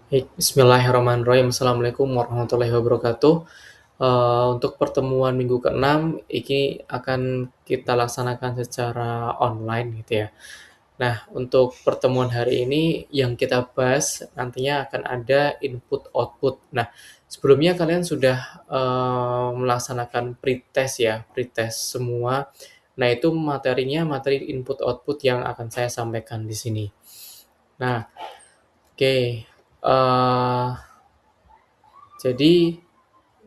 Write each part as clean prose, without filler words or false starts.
Baik, bismillahirrahmanirrahim. Assalamualaikum warahmatullahi wabarakatuh. Untuk pertemuan minggu ke-6 ini akan kita laksanakan secara online gitu ya. Nah, untuk pertemuan hari ini yang kita bahas nantinya akan ada input output. Nah, sebelumnya kalian sudah, melaksanakan pretest ya, pretest semua. Nah, itu materinya materi input output yang akan saya sampaikan di sini. Nah, oke, jadi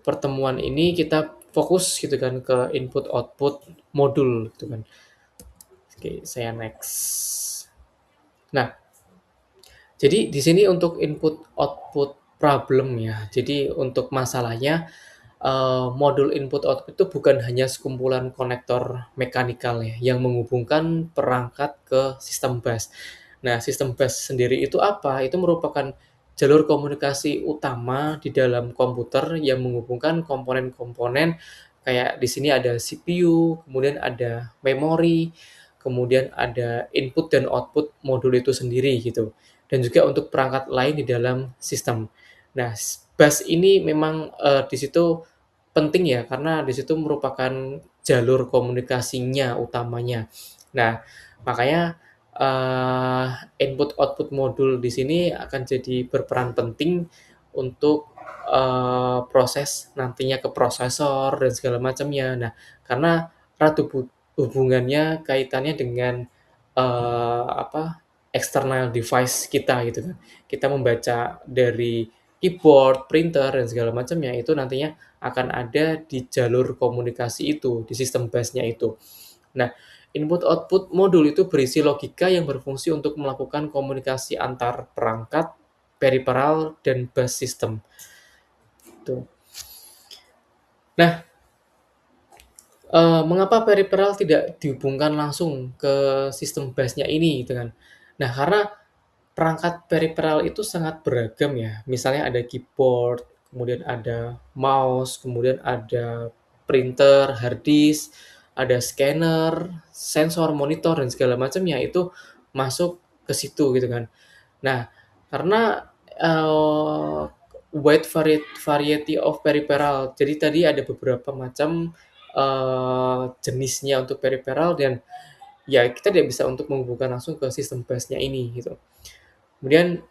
pertemuan ini kita fokus gitu kan ke input output modul gitu kan. Oke, saya next. Nah, jadi di sini untuk input output problem ya. Jadi untuk masalahnya, modul input output itu bukan hanya sekumpulan konektor mekanikal ya, yang menghubungkan perangkat ke sistem bus. Nah, sistem bus sendiri itu apa? Itu merupakan jalur komunikasi utama di dalam komputer yang menghubungkan komponen-komponen kayak di sini ada CPU, kemudian ada memori, kemudian ada input dan output modul itu sendiri gitu, dan juga untuk perangkat lain di dalam sistem. Nah, bus ini memang, di situ penting ya, karena di situ merupakan jalur komunikasinya utamanya. Nah, makanya, input output modul di sini akan jadi berperan penting untuk, proses nantinya ke prosesor dan segala macamnya. Nah, karena erat hubungannya kaitannya dengan, external device kita gitu kan. Kita membaca dari keyboard, printer, dan segala macamnya itu nantinya akan ada di jalur komunikasi itu, di sistem bus-nya itu. Nah, input output modul itu berisi logika yang berfungsi untuk melakukan komunikasi antar perangkat, peripheral, dan bus system, gitu. Nah, mengapa peripheral tidak dihubungkan langsung ke sistem bus-nya ini gitu kan. Nah, karena perangkat peripheral itu sangat beragam ya, misalnya ada keyboard, kemudian ada mouse, kemudian ada printer, hard disk, ada scanner, sensor, monitor, dan segala macamnya itu masuk ke situ gitu kan. Nah, karena, wide variety of peripheral, jadi tadi ada beberapa macam, jenisnya untuk peripheral dan ya kita tidak bisa untuk menghubungkan langsung ke sistem bus-nya ini gitu. Kemudian,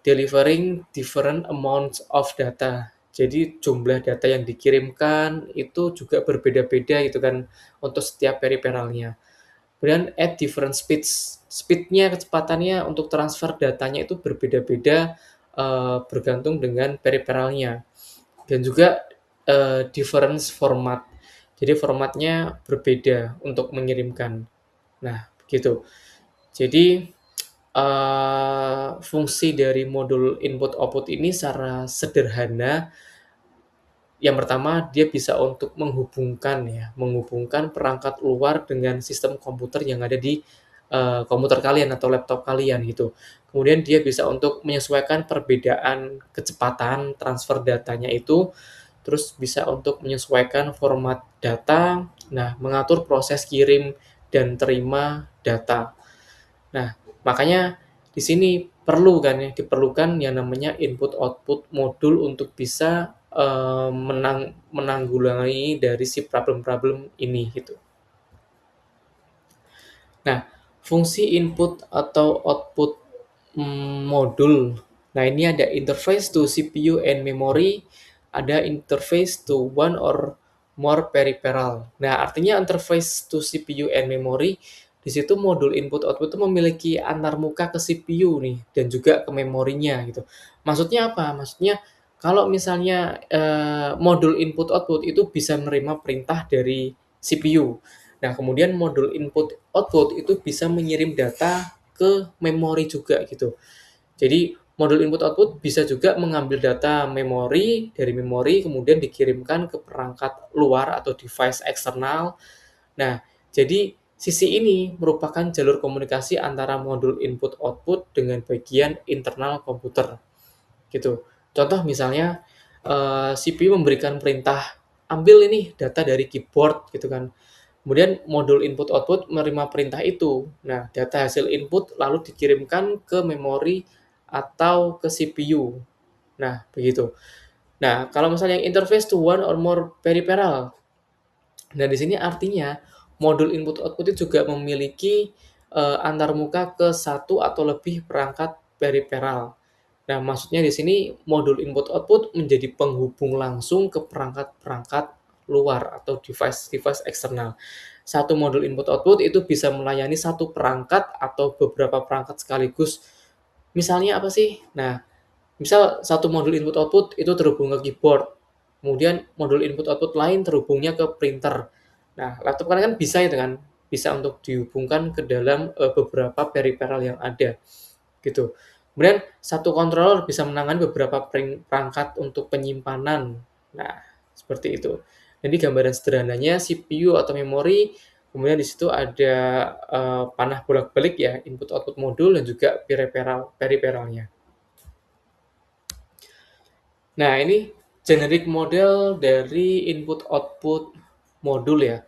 delivering different amounts of data. Jadi jumlah data yang dikirimkan itu juga berbeda-beda gitu kan untuk setiap peripheralnya. Kemudian at different speeds. Speed-nya, kecepatannya untuk transfer datanya itu berbeda-beda, bergantung dengan peripheralnya. Dan juga, difference format. Jadi formatnya berbeda untuk mengirimkan. Nah, begitu. Jadi, fungsi dari modul input output ini secara sederhana, yang pertama dia bisa untuk menghubungkan ya, menghubungkan perangkat luar dengan sistem komputer yang ada di, komputer kalian atau laptop kalian gitu. Kemudian dia bisa untuk menyesuaikan perbedaan kecepatan transfer datanya itu, terus bisa untuk menyesuaikan format data, nah mengatur proses kirim dan terima data. Nah, makanya di sini perlu kan ya, diperlukan yang namanya input output modul untuk bisa, menanggulangi dari si problem-problem ini gitu. Nah, fungsi input atau output, modul. Nah, ini ada interface to CPU and memory, ada interface to one or more peripheral. Nah, artinya interface to CPU and memory, di situ modul input output itu memiliki antarmuka ke CPU nih dan juga ke memorinya gitu. Maksudnya apa? Maksudnya kalau misalnya, modul input output itu bisa menerima perintah dari CPU. Nah, kemudian modul input output itu bisa mengirim data ke memori juga gitu. Jadi modul input output bisa juga mengambil data memori, dari memori kemudian dikirimkan ke perangkat luar atau device eksternal. Nah, jadi sisi ini merupakan jalur komunikasi antara modul input output dengan bagian internal komputer, gitu. Contoh misalnya, CPU memberikan perintah, "Ambil ini data dari keyboard," gitu kan. Kemudian modul input output menerima perintah itu. Nah, data hasil input lalu dikirimkan ke memori atau ke CPU. Nah, begitu. Nah, kalau misalnya yang interface to one or more peripheral. Nah, di sini artinya modul input output itu juga memiliki antarmuka ke satu atau lebih perangkat peripheral. Nah, maksudnya di sini modul input output menjadi penghubung langsung ke perangkat-perangkat luar atau device-device eksternal. Satu modul input output itu bisa melayani satu perangkat atau beberapa perangkat sekaligus. Misalnya apa sih? Nah, misal satu modul input output itu terhubung ke keyboard, kemudian modul input output lain terhubungnya ke printer. Nah, laptop kan bisa itu kan, bisa untuk dihubungkan ke dalam beberapa peripheral yang ada gitu. Kemudian satu controller bisa menangani beberapa perangkat untuk penyimpanan. Nah, seperti itu. Jadi gambaran sederhananya CPU atau memori, kemudian di situ ada panah bolak-balik ya, input output modul dan juga peripheralnya. Nah, ini generic model dari input output modul ya.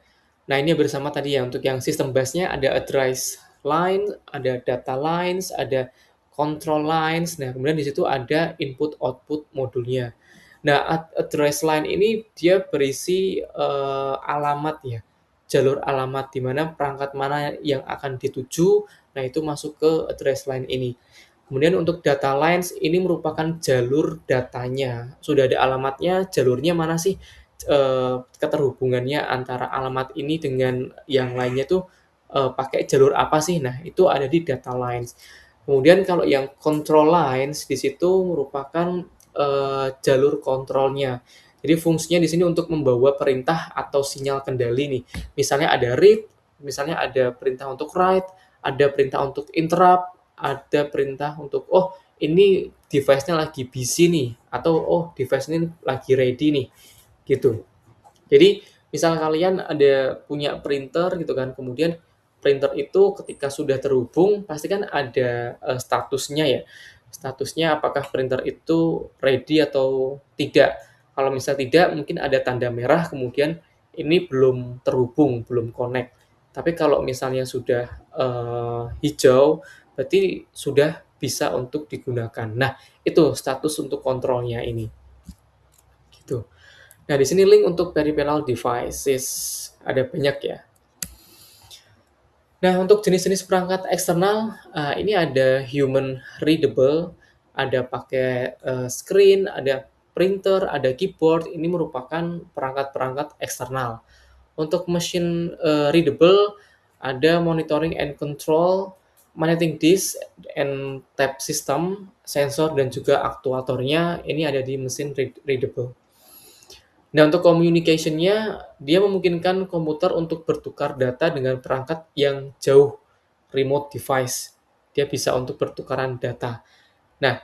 Nah, ini bersama tadi ya untuk yang sistem bus-nya ada address line, ada data lines, ada control lines. Nah, kemudian di situ ada input output modulnya. Nah, address line ini dia berisi alamat ya, jalur alamat di mana perangkat mana yang akan dituju. Nah, itu masuk ke address line ini. Kemudian untuk data lines ini merupakan jalur datanya. Sudah ada alamatnya, jalurnya mana sih keterhubungannya antara alamat ini dengan yang lainnya tuh pakai jalur apa sih? Nah, itu ada di data lines. Kemudian kalau yang control lines di situ merupakan jalur kontrolnya. Jadi fungsinya di sini untuk membawa perintah atau sinyal kendali nih. Misalnya ada read, misalnya ada perintah untuk write, ada perintah untuk interrupt, ada perintah untuk, oh ini device-nya lagi busy nih, atau oh device ini lagi ready nih, gitu. Jadi misal kalian ada punya printer gitu kan, kemudian printer itu ketika sudah terhubung pasti kan ada statusnya ya. Statusnya apakah printer itu ready atau tidak. Kalau misal tidak, mungkin ada tanda merah kemudian ini belum terhubung, belum connect. Tapi kalau misalnya sudah hijau, berarti sudah bisa untuk digunakan. Nah, itu status untuk kontrolnya ini. Gitu. Nah, di sini link untuk peripheral devices. Ada banyak ya. Nah, untuk jenis-jenis perangkat eksternal, ini ada human readable, ada pakai screen, ada printer, ada keyboard. Ini merupakan perangkat-perangkat eksternal. Untuk machine readable, ada monitoring and control, magnetic disk and tap system, sensor dan juga aktuatornya. Ini ada di mesin readable. Nah, untuk communication-nya, dia memungkinkan komputer untuk bertukar data dengan perangkat yang jauh, remote device. Dia bisa untuk pertukaran data. Nah,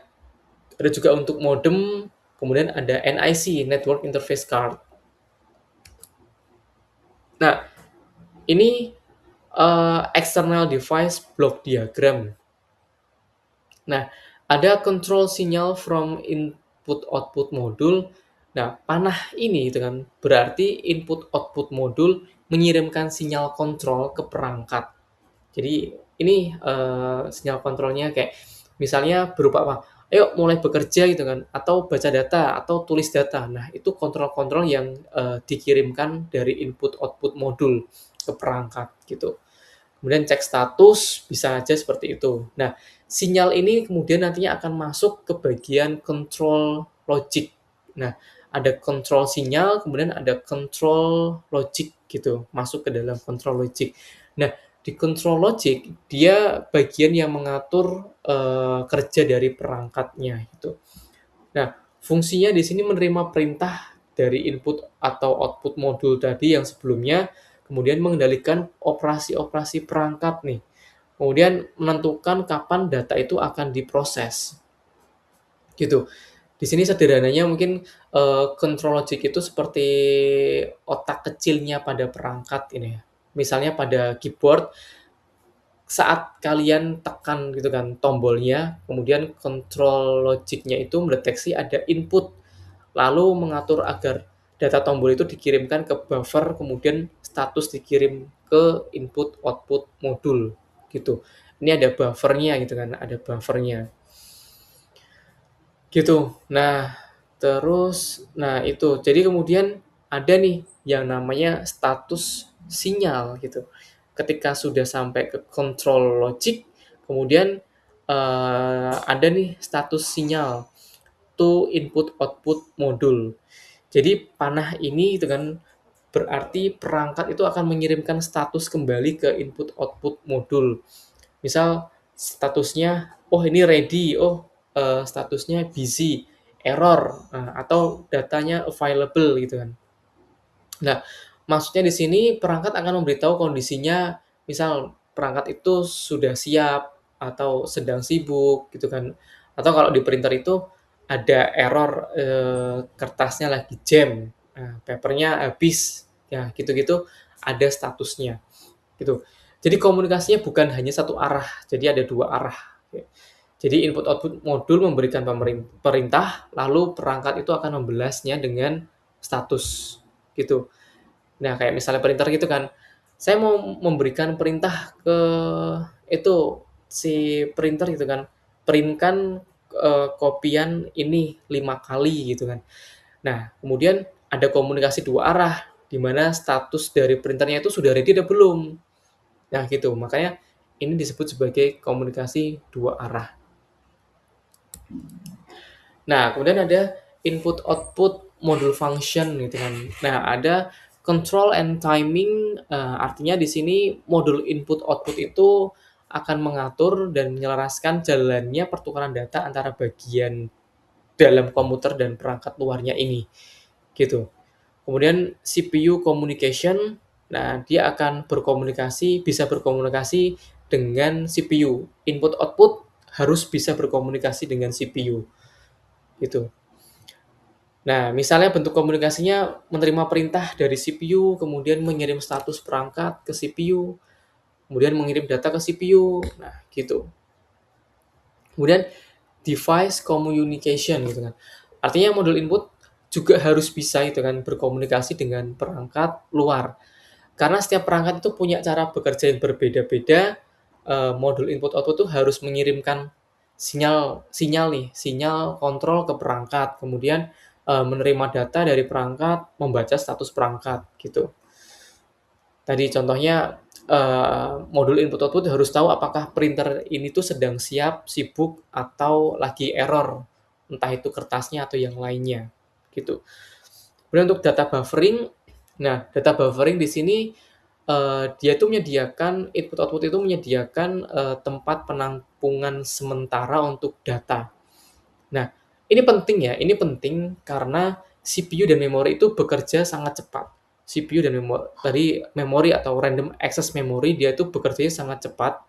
ada juga untuk modem, kemudian ada NIC, Network Interface Card. Nah, ini external device block diagram. Nah, ada control signal from input output modul. Nah, panah ini itu kan berarti input output modul mengirimkan sinyal kontrol ke perangkat. Jadi ini sinyal kontrolnya kayak misalnya berupa apa? Ayo mulai bekerja gitu kan, atau baca data, atau tulis data. Nah, itu kontrol-kontrol yang dikirimkan dari input output modul ke perangkat gitu. Kemudian cek status, bisa aja seperti itu. Nah, sinyal ini kemudian nantinya akan masuk ke bagian control logic. Nah, ada control sinyal, kemudian ada control logic gitu, masuk ke dalam control logic. Nah, di control logic, dia bagian yang mengatur kerja dari perangkatnya gitu. Nah, fungsinya di sini menerima perintah dari input atau output modul tadi yang sebelumnya, kemudian mengendalikan operasi-operasi perangkat nih. Kemudian menentukan kapan data itu akan diproses. Gitu. Di sini sederhananya mungkin control logic itu seperti otak kecilnya pada perangkat ini ya. Misalnya pada keyboard saat kalian tekan gitu kan tombolnya, kemudian control logic-nya itu mendeteksi ada input, lalu mengatur agar data tombol itu dikirimkan ke buffer, kemudian status dikirim ke input output modul gitu. Ini ada buffernya gitu kan, ada buffernya. gitu. Nah, itu. Jadi kemudian ada nih yang namanya status sinyal gitu. Ketika sudah sampai ke control logic, kemudian, ada nih status sinyal to input output modul. Jadi panah ini itu kan berarti perangkat itu akan mengirimkan status kembali ke input output modul. Misal statusnya, oh ini ready, oh statusnya busy, error, atau datanya available gitu kan. Nah, maksudnya di sini perangkat akan memberitahu kondisinya, misal perangkat itu sudah siap atau sedang sibuk gitu kan. Atau kalau di printer itu ada error, kertasnya lagi jam, paper-nya habis, ya gitu-gitu ada statusnya, gitu. Jadi komunikasinya bukan hanya satu arah, jadi ada dua arah. Jadi input output modul memberikan perintah, lalu perangkat itu akan membalasnya dengan status, gitu. Nah, kayak misalnya printer gitu kan, saya mau memberikan perintah ke itu, si printer gitu kan, print-kan, kopian ini 5 kali gitu kan. Nah, kemudian ada komunikasi dua arah, di mana status dari printernya itu sudah ready atau belum. Nah gitu, makanya ini disebut sebagai komunikasi dua arah. Nah, kemudian ada input output module function gitu kan. Nah, ada control and timing, artinya di sini modul input output itu akan mengatur dan menyelaraskan jalannya pertukaran data antara bagian dalam komputer dan perangkat luarnya ini, gitu. Kemudian CPU communication, nah dia akan bisa berkomunikasi dengan CPU. Input output harus bisa berkomunikasi dengan CPU, gitu. Nah, misalnya bentuk komunikasinya menerima perintah dari CPU, kemudian mengirim status perangkat ke CPU, kemudian mengirim data ke CPU. Nah, gitu. Kemudian device communication gitu kan. Artinya modul input juga harus bisa itu kan berkomunikasi dengan perangkat luar. Karena setiap perangkat itu punya cara bekerja yang berbeda-beda, modul input output itu harus mengirimkan sinyal sinyal nih, sinyal kontrol ke perangkat, kemudian, menerima data dari perangkat, membaca status perangkat, gitu. Tadi contohnya, modul input output harus tahu apakah printer ini tuh sedang siap, sibuk, atau lagi error, entah itu kertasnya atau yang lainnya, gitu. Kemudian untuk data buffering, nah data buffering di sini, dia itu menyediakan input output itu menyediakan, tempat penampungan sementara untuk data. Nah, ini penting karena CPU dan memori itu bekerja sangat cepat. CPU dan memori atau random access memory dia itu bekerjanya sangat cepat.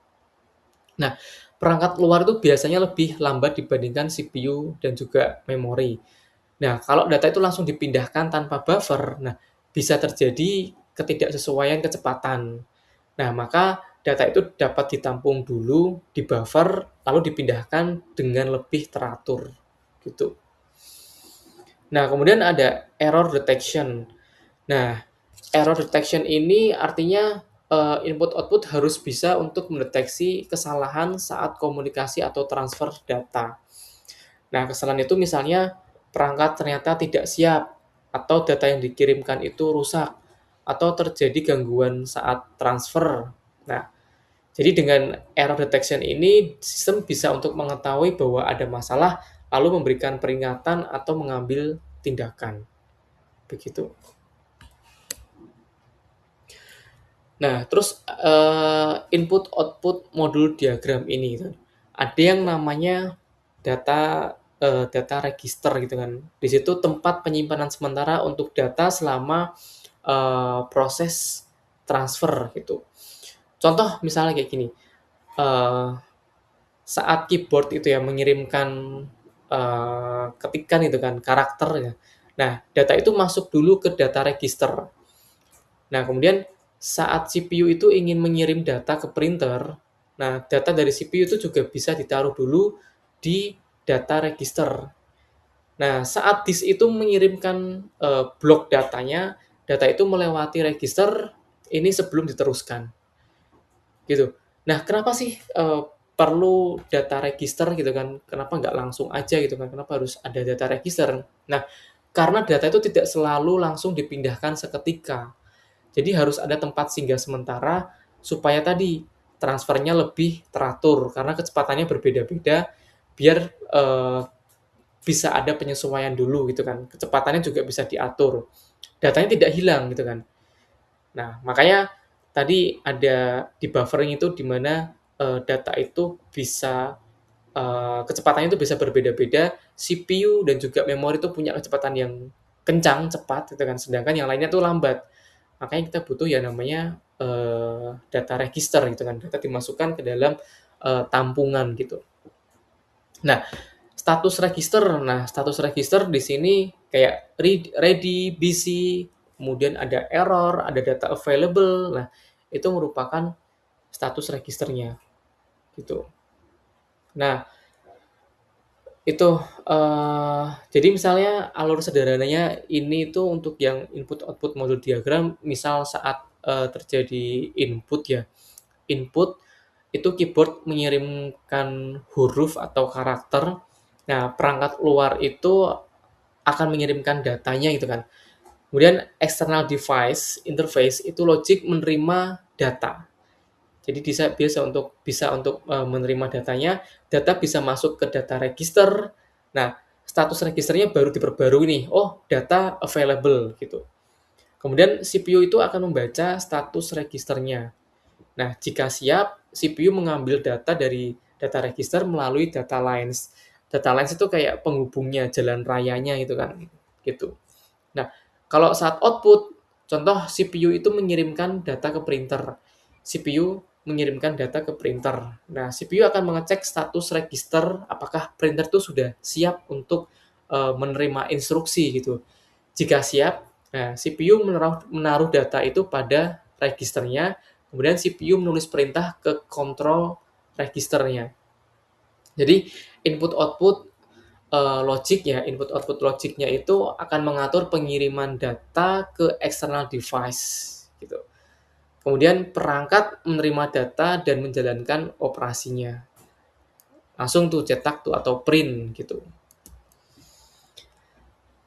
Nah, perangkat luar itu biasanya lebih lambat dibandingkan CPU dan juga memori. Nah, kalau data itu langsung dipindahkan tanpa buffer, nah bisa terjadi ketidaksesuaian kecepatan. Nah, maka data itu dapat ditampung dulu, di-buffer, lalu dipindahkan dengan lebih teratur, gitu. Nah, kemudian ada error detection. Nah, error detection ini artinya, input output harus bisa untuk mendeteksi kesalahan saat komunikasi atau transfer data. Nah, kesalahan itu misalnya perangkat ternyata tidak siap, atau data yang dikirimkan itu rusak, atau terjadi gangguan saat transfer. Nah, jadi dengan error detection ini, sistem bisa untuk mengetahui bahwa ada masalah, lalu memberikan peringatan atau mengambil tindakan. Begitu. Nah, terus input output modul diagram ini gitu. Ada yang namanya data register gitu kan. Di situ tempat penyimpanan sementara untuk data selama proses transfer gitu. Contoh misalnya kayak gini. eh, Saat keyboard itu ya mengirimkan ketikan itu kan karakter ya. Nah, data itu masuk dulu ke data register. Nah, kemudian saat CPU itu ingin mengirim data ke printer, nah data dari CPU itu juga bisa ditaruh dulu di data register. Nah, saat disk itu mengirimkan blok datanya, data itu melewati register ini sebelum diteruskan, gitu. Nah, kenapa sih perlu data register gitu kan, kenapa nggak langsung aja gitu kan, kenapa harus ada data register. Nah, karena data itu tidak selalu langsung dipindahkan seketika. Jadi harus ada tempat singgah sementara supaya tadi transfernya lebih teratur karena kecepatannya berbeda-beda biar bisa ada penyesuaian dulu gitu kan. Kecepatannya juga bisa diatur. Datanya tidak hilang gitu kan. Nah, makanya tadi ada di buffering itu di mana data itu bisa kecepatannya itu bisa berbeda-beda, CPU dan juga memori itu punya kecepatan yang kencang, cepat gitu kan, sedangkan yang lainnya tuh lambat. Makanya kita butuh ya namanya data register gitu kan, data dimasukkan ke dalam tampungan gitu. Nah, status register di sini kayak ready, busy, kemudian ada error, ada data available. Nah, itu merupakan status registernya gitu. Nah, itu, jadi misalnya alur sederhananya ini tuh untuk yang input output modul diagram, misal saat terjadi input ya, input itu keyboard mengirimkan huruf atau karakter. Nah, perangkat luar itu akan mengirimkan datanya gitu kan. Kemudian external device, interface itu logic menerima data. Jadi bisa untuk menerima datanya, data bisa masuk ke data register. Nah, status registernya baru diperbarui nih, oh data available gitu. Kemudian CPU itu akan membaca status registernya. Nah, jika siap, CPU mengambil data dari data register melalui data lines. Data lines itu kayak penghubungnya, jalan rayanya gitu kan, gitu. Nah, kalau saat output, contoh CPU itu mengirimkan data ke printer. CPU mengirimkan data ke printer. Nah, CPU akan mengecek status register apakah printer itu sudah siap untuk menerima instruksi gitu. Jika siap, nah CPU menaruh data itu pada registernya, kemudian CPU menulis perintah ke kontrol registernya. Jadi input output logic ya, input output logiknya itu akan mengatur pengiriman data ke external device gitu. Kemudian perangkat menerima data dan menjalankan operasinya. Langsung tuh cetak tuh atau print gitu.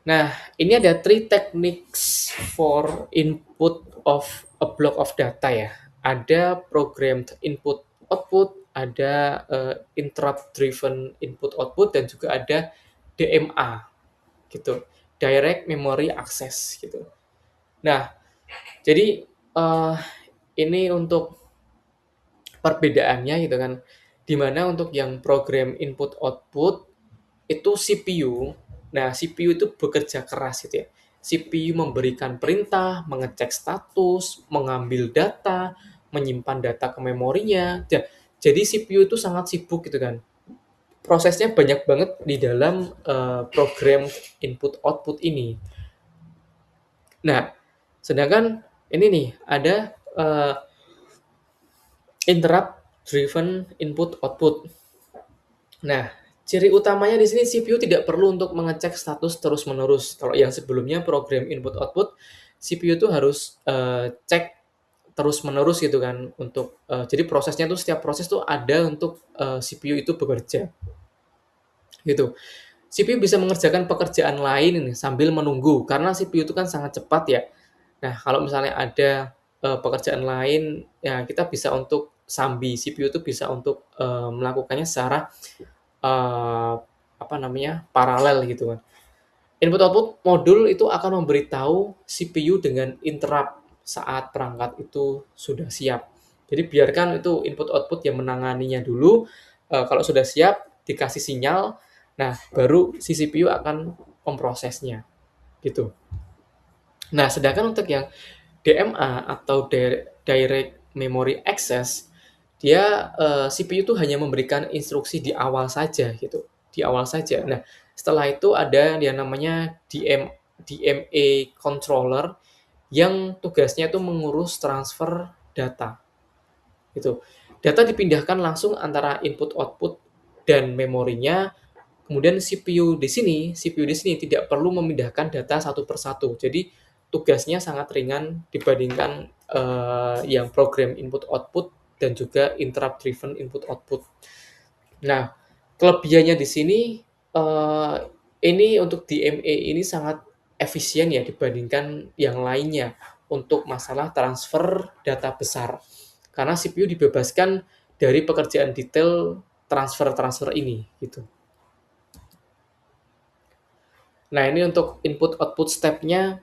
Nah, ini ada three techniques for input of a block of data ya. Ada programmed input output, ada interrupt driven input output dan juga ada DMA gitu. Direct Memory Access gitu. Nah, jadi ini untuk perbedaannya gitu kan. Dimana untuk yang program input output itu CPU. Nah, CPU itu bekerja keras gitu ya. CPU memberikan perintah, mengecek status, mengambil data, menyimpan data ke memorinya. Jadi CPU itu sangat sibuk gitu kan. Prosesnya banyak banget di dalam program input output ini. Nah, sedangkan ini nih ada interrupt driven input output. Nah, ciri utamanya di sini CPU tidak perlu untuk mengecek status terus-menerus. Kalau yang sebelumnya program input output, CPU itu harus cek terus-menerus gitu kan untuk jadi prosesnya tuh setiap proses tuh ada untuk CPU itu bekerja gitu. CPU bisa mengerjakan pekerjaan lain ini sambil menunggu karena CPU itu kan sangat cepat ya. Nah, kalau misalnya ada pekerjaan lain ya kita bisa untuk sambi CPU itu bisa untuk melakukannya secara eee, apa namanya, paralel gitu kan. Input output modul itu akan memberitahu CPU dengan interrupt saat perangkat itu sudah siap. Jadi biarkan itu input output yang menanganinya dulu, kalau sudah siap dikasih sinyal, nah baru si CPU akan memprosesnya, gitu. Nah, sedangkan untuk yang DMA atau Direct Memory Access, dia CPU itu hanya memberikan instruksi di awal saja gitu, di awal saja. Nah, setelah itu ada yang namanya DMA controller yang tugasnya itu mengurus transfer data, gitu. Data dipindahkan langsung antara input output dan memorinya. Kemudian CPU di sini tidak perlu memindahkan data satu persatu. Jadi tugasnya sangat ringan dibandingkan yang program input output dan juga interrupt driven input output. Nah, kelebihannya di sini, eee, ini untuk DMA ini sangat efisien ya dibandingkan yang lainnya untuk masalah transfer data besar. Karena CPU dibebaskan dari pekerjaan detail transfer-transfer ini, gitu. Nah, ini untuk input output step-nya,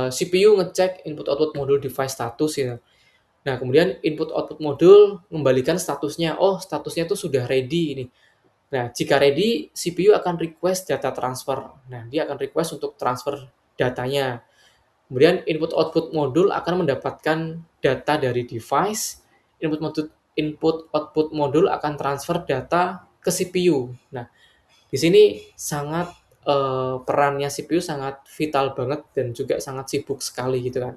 CPU ngecek input output modul device status ya. Nah, kemudian input output modul mengembalikan statusnya, oh statusnya itu sudah ready ini. Nah, jika ready, CPU akan request data transfer. Nah, dia akan request untuk transfer datanya. Kemudian input output modul akan mendapatkan data dari device, input output modul akan transfer data ke CPU. Nah, di sini sangat perannya CPU sangat vital banget dan juga sangat sibuk sekali gitu kan.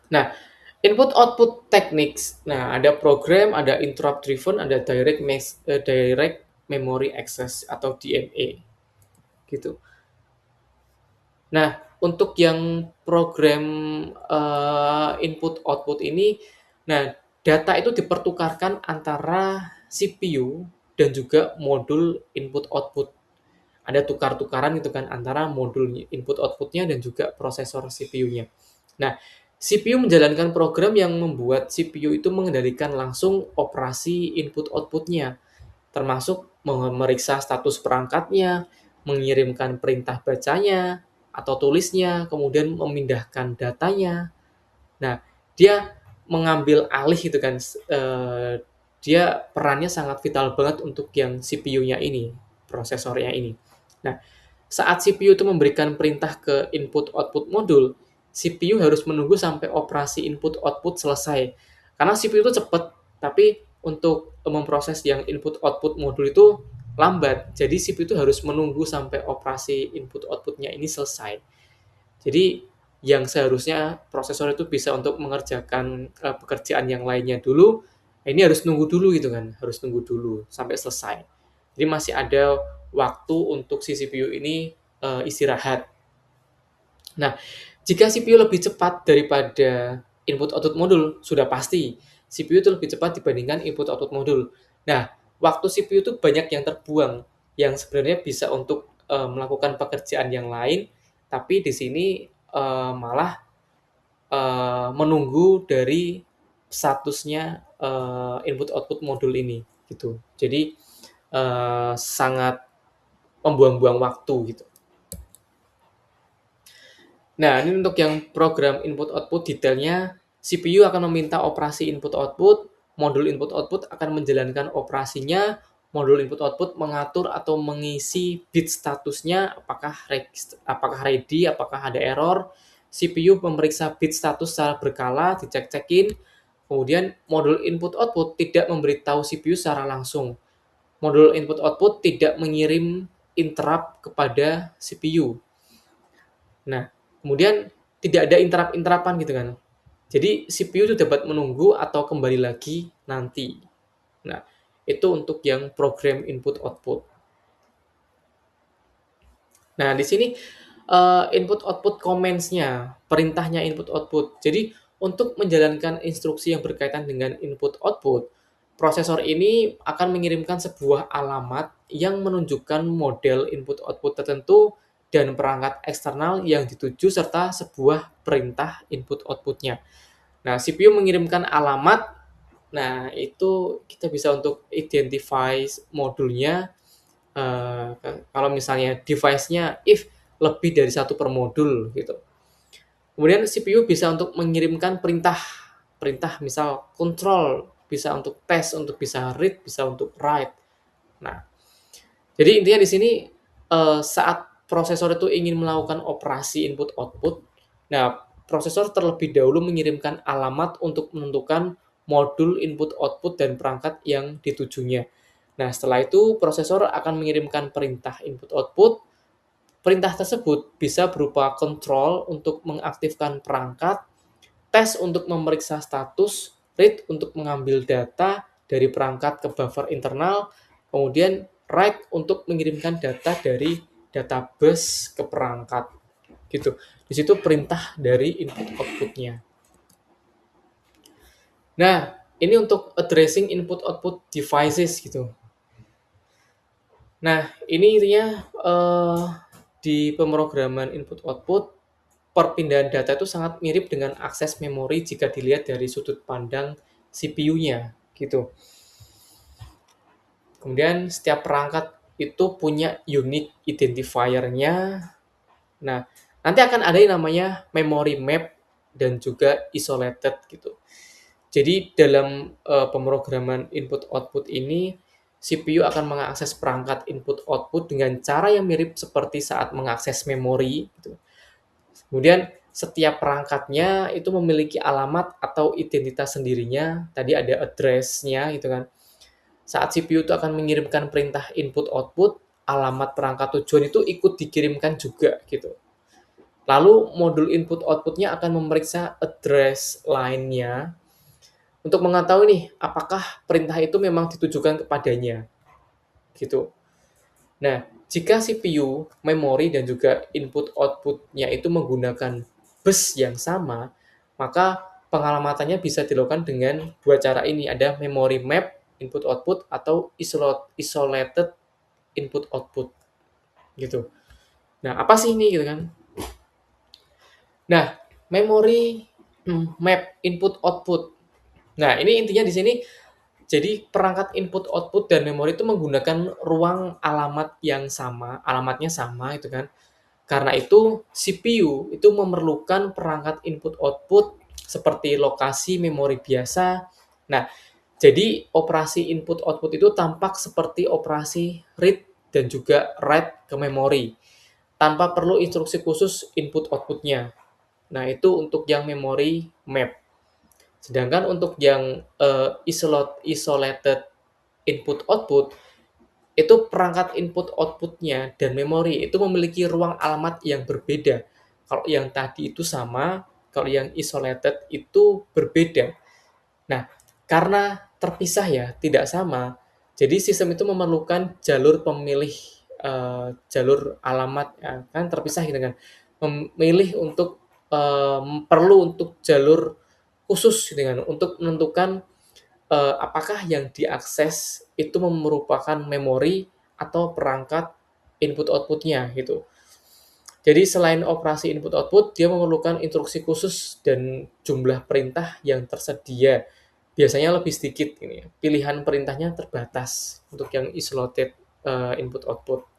Nah, input output techniques. Nah, ada program, ada interrupt driven, ada direct memory access atau DMA gitu. Nah, untuk yang program input output ini, nah data itu dipertukarkan antara CPU dan juga modul input output. Ada tukar-tukaran gitu kan antara modul input output-nya dan juga prosesor CPU-nya. Nah, CPU menjalankan program yang membuat CPU itu mengendalikan langsung operasi input output-nya, termasuk memeriksa status perangkatnya, mengirimkan perintah bacanya atau tulisnya, kemudian memindahkan datanya. Nah, dia mengambil alih gitu kan, dia perannya sangat vital banget untuk yang CPU-nya ini, prosesornya ini. Nah, saat CPU itu memberikan perintah ke input output modul, CPU harus menunggu sampai operasi input output selesai. Karena CPU itu cepat, tapi untuk memproses yang input output modul itu lambat. Jadi CPU itu harus menunggu sampai operasi input outputnya ini selesai. Jadi yang seharusnya prosesor itu bisa untuk mengerjakan pekerjaan yang lainnya dulu, ini harus nunggu dulu gitu kan, harus nunggu dulu sampai selesai. Jadi masih ada waktu untuk si CPU ini istirahat. Nah, jika CPU lebih cepat daripada input output modul, sudah pasti CPU itu lebih cepat dibandingkan input output modul. Nah, waktu CPU itu banyak yang terbuang, yang sebenarnya bisa untuk melakukan pekerjaan yang lain, tapi di sini malah menunggu dari statusnya input output modul ini, gitu. Jadi sangat membuang-buang waktu gitu. Nah, ini untuk yang program input output detailnya, CPU akan meminta operasi input output, modul input output akan menjalankan operasinya, modul input output mengatur atau mengisi bit statusnya, apakah ready, apakah ada error. CPU memeriksa bit status secara berkala, dicek-cekin. Kemudian modul input output tidak memberitahu CPU secara langsung. Modul input output tidak mengirim interrupt kepada CPU. Nah, kemudian tidak ada interrupt-interruptan gitu kan. Jadi CPU itu dapat menunggu atau kembali lagi nanti. Nah, itu untuk yang program input output. Nah, di sini input output commands-nya, perintahnya input output. Jadi, untuk menjalankan instruksi yang berkaitan dengan input output, prosesor ini akan mengirimkan sebuah alamat yang menunjukkan model input output tertentu dan perangkat eksternal yang dituju serta sebuah perintah input output-nya. Nah, CPU mengirimkan alamat, nah itu kita bisa untuk identify modulnya, kalau misalnya device-nya if lebih dari satu per modul gitu. Kemudian CPU bisa untuk mengirimkan perintah, perintah misal control, bisa untuk test, untuk bisa read, bisa untuk write. Nah, jadi intinya di sini saat prosesor itu ingin melakukan operasi input output, nah prosesor terlebih dahulu mengirimkan alamat untuk menentukan modul input output dan perangkat yang ditujunya. Nah, setelah itu prosesor akan mengirimkan perintah input output. Perintah tersebut bisa berupa control untuk mengaktifkan perangkat, tes untuk memeriksa status, read untuk mengambil data dari perangkat ke buffer internal, kemudian write untuk mengirimkan data dari database ke perangkat. Gitu. Di situ perintah dari input output-nya. Nah, ini untuk addressing input-output devices gitu. Nah, ini intinya di pemrograman input-output, perpindahan data itu sangat mirip dengan akses memori jika dilihat dari sudut pandang CPU-nya, gitu. Kemudian setiap perangkat itu punya unique identifier-nya. Nah, nanti akan ada yang namanya memory map dan juga isolated gitu. Jadi dalam pemrograman input output ini, CPU akan mengakses perangkat input output dengan cara yang mirip seperti saat mengakses memori gitu. Kemudian setiap perangkatnya itu memiliki alamat atau identitas sendirinya. Tadi ada address-nya gitu kan. Saat CPU itu akan mengirimkan perintah input output, alamat perangkat tujuan itu ikut dikirimkan juga gitu. Lalu modul input output-nya akan memeriksa address line-nya untuk mengetahui nih apakah perintah itu memang ditujukan kepadanya gitu. Nah, jika CPU, memori dan juga input output-nya itu menggunakan bus yang sama, maka pengalamannya bisa dilakukan dengan dua cara ini, ada memory map input output atau isolated input output gitu. Nah, apa sih ini gitu kan? Nah, memory map input output. Nah, ini intinya di sini jadi perangkat input output dan memori itu menggunakan ruang alamat yang sama, alamatnya sama itu kan. Karena itu CPU itu memerlukan perangkat input output seperti lokasi memori biasa. Nah, jadi operasi input output itu tampak seperti operasi read dan juga write ke memori tanpa perlu instruksi khusus input outputnya. Nah, itu untuk yang memory map. Sedangkan untuk yang isolated input output itu perangkat input outputnya dan memori itu memiliki ruang alamat yang berbeda. Kalau yang tadi itu sama, kalau yang isolated itu berbeda. Nah, karena terpisah ya, tidak sama, jadi sistem itu memerlukan jalur pemilih jalur alamat ya, kan terpisah gitu kan. Memilih untuk perlu untuk jalur khusus gitu kan, untuk menentukan apakah yang diakses itu merupakan memori atau perangkat input outputnya gitu. Jadi selain operasi input output, dia memerlukan instruksi khusus dan jumlah perintah yang tersedia. Biasanya lebih sedikit ini ya. Pilihan perintahnya terbatas untuk yang isolated input output.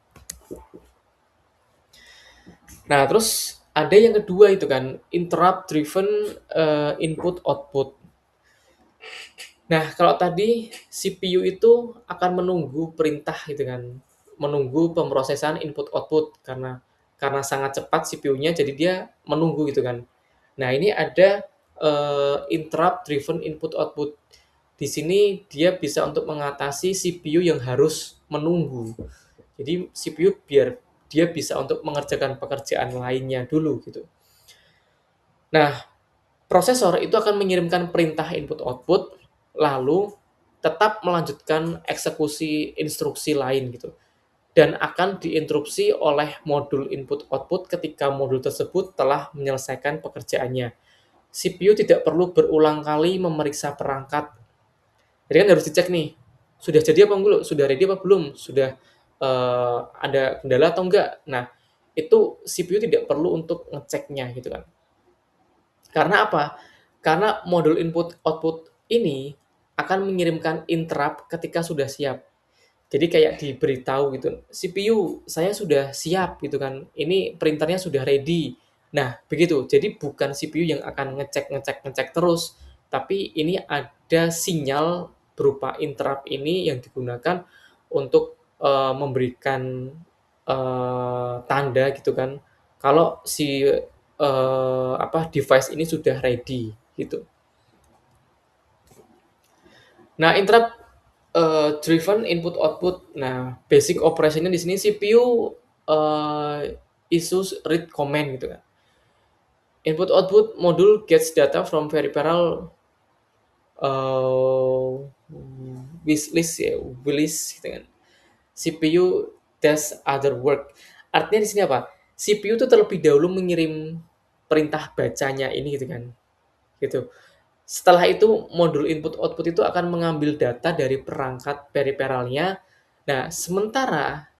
Nah, terus ada yang kedua itu kan interrupt driven input output. Nah, kalau tadi CPU itu akan menunggu perintah gitu kan, menunggu pemrosesan input output karena sangat cepat CPU-nya jadi dia menunggu gitu kan. Nah, ini ada interrupt driven input output. Di sini dia bisa untuk mengatasi CPU yang harus menunggu. Jadi CPU biar dia bisa untuk mengerjakan pekerjaan lainnya dulu gitu. Nah, prosesor itu akan mengirimkan perintah input output, lalu tetap melanjutkan eksekusi instruksi lain gitu. Dan akan diinterupsi oleh modul input output ketika modul tersebut telah menyelesaikan pekerjaannya. CPU tidak perlu berulang kali memeriksa perangkat. Jadi kan harus dicek nih, sudah jadi apa belum? Sudah ready apa belum? Sudah ada kendala atau enggak? Nah, itu CPU tidak perlu untuk ngeceknya gitu kan. Karena apa? Karena modul input output ini akan mengirimkan interrupt ketika sudah siap. Jadi kayak diberitahu gitu, "CPU saya sudah siap," gitu kan, "ini printernya sudah ready." Nah, begitu. Jadi bukan CPU yang akan ngecek ngecek ngecek terus, tapi ini ada sinyal berupa interrupt ini yang digunakan untuk, memberikan, tanda gitu kan, kalau si, device ini sudah ready, gitu. Nah, interrupt driven input output. Nah, basic operation-nya di sini CPU issues read command gitu kan. Input output module gets data from peripheral uh, wishlist ya, wishlist gitu kan. CPU does other work. Artinya di sini apa? CPU itu terlebih dahulu mengirim perintah bacanya ini gitu kan. Gitu. Setelah itu modul input output itu akan mengambil data dari perangkat periferalnya. Nah, sementara